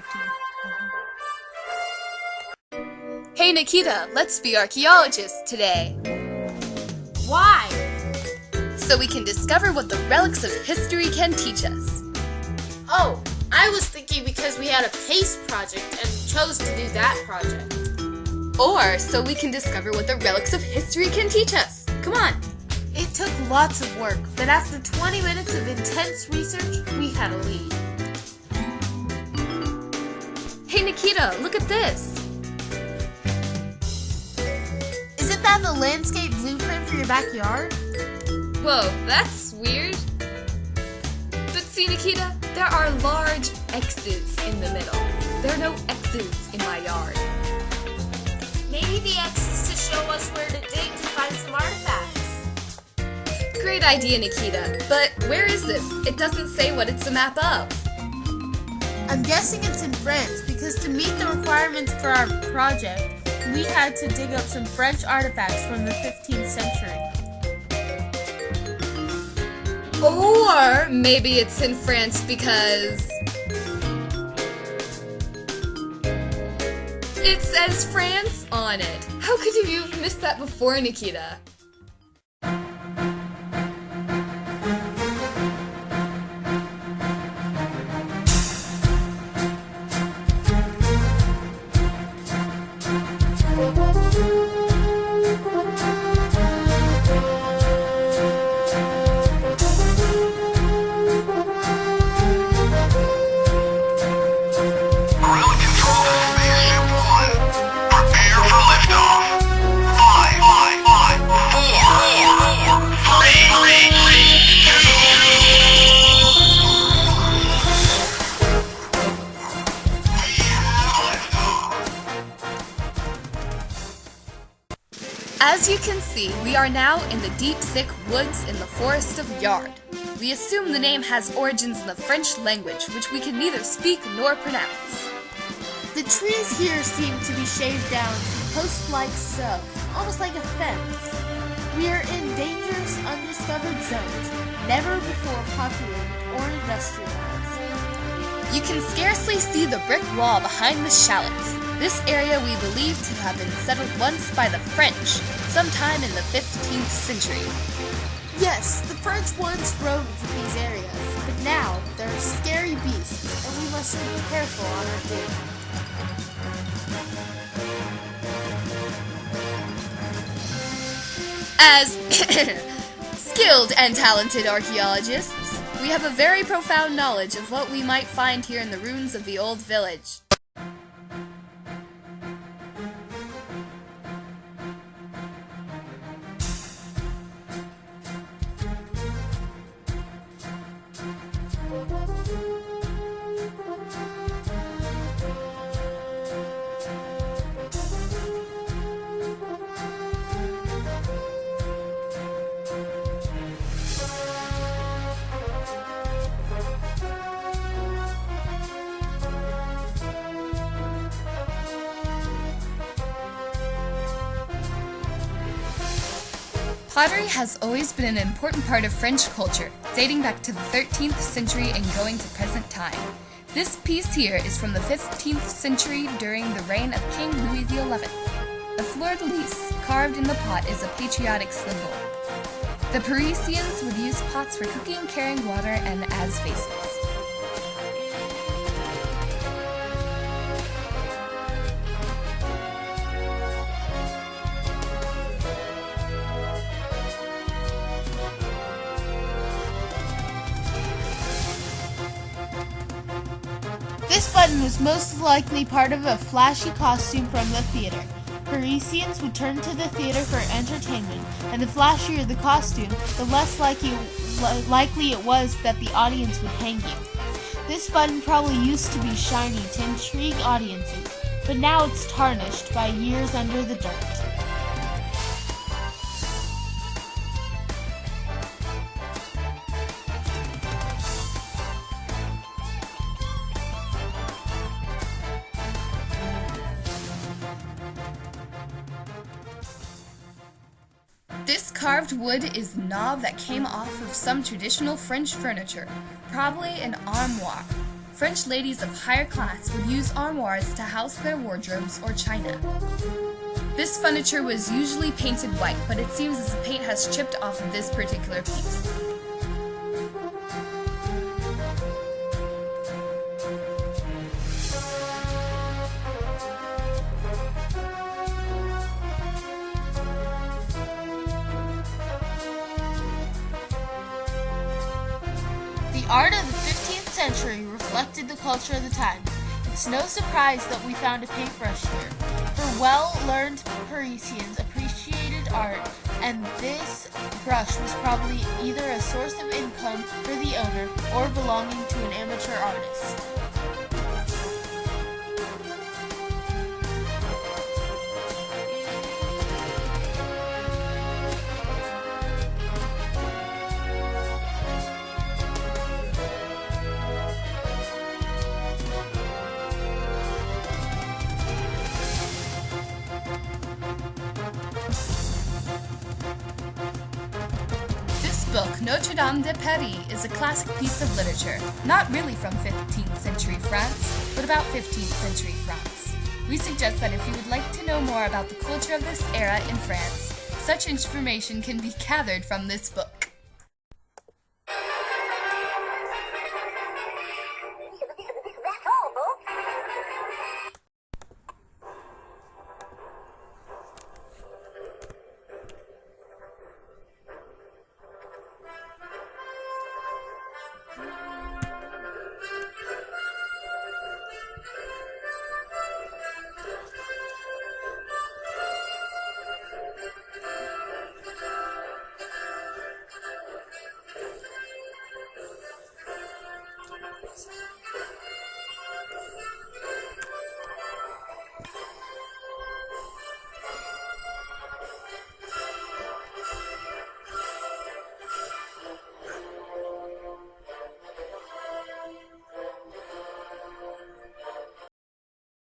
15. Hey Nikita, let's be archaeologists today. Why? So we can discover what the relics of history can teach us. Oh, I was thinking because we had a PACE project and chose to do that project. Or so we can discover what the relics of history can teach us. Come on. It took lots of work, but after 20 minutes of intense research, we had a lead. Hey Nikita, look at this. Isn't that the landscape blueprint for your backyard? Whoa, that's weird. But see Nikita, there are large X's in the middle. There are no X's in my yard. Maybe the X is to show us where to dig to find some artifacts. Great idea, Nikita, but where is this? It doesn't say what it's a map of. I'm guessing it's in France because to meet the requirements for our project, we had to dig up some French artifacts from the 15th century. Or maybe it's in France because it says France on it. How could you have missed that before, Nikita? As you can see, we are now in the deep, thick woods in the forest of Yard. We assume the name has origins in the French language, which we can neither speak nor pronounce. The trees here seem to be shaved down to post-like subs, almost like a fence. We are in dangerous, undiscovered zones, never before populated or industrialized. You can scarcely see the brick wall behind the shallots. This area we believe to have been settled once by the French, sometime in the 15th century. Yes, the French once roamed these areas, but now there are scary beasts, and we must be careful on our dig. As skilled and talented archaeologists, we have a very profound knowledge of what we might find here in the ruins of the old village. Pottery has always been an important part of French culture, dating back to the 13th century and going to present time. This piece here is from the 15th century during the reign of King Louis XI. The fleur-de-lis carved in the pot is a patriotic symbol. The Parisians would use pots for cooking, carrying water, and as vases. This button was most likely part of a flashy costume from the theater. Parisians would turn to the theater for entertainment, and the flashier the costume, the less likely it was that the audience would hang you. This button probably used to be shiny to intrigue audiences, but now it's tarnished by years under the dirt. This carved wood is the knob that came off of some traditional French furniture, probably an armoire. French ladies of higher class would use armoires to house their wardrobes or china. This furniture was usually painted white, but it seems as the paint has chipped off of this particular piece. The art of the 15th century reflected the culture of the time. It's no surprise that we found a paintbrush here, for well-learned Parisians appreciated art, and this brush was probably either a source of income for the owner or belonging to an amateur artist. Book Notre Dame de Paris is a classic piece of literature, not really from 15th century France, but about 15th century France. We suggest that if you would like to know more about the culture of this era in France, such information can be gathered from this book.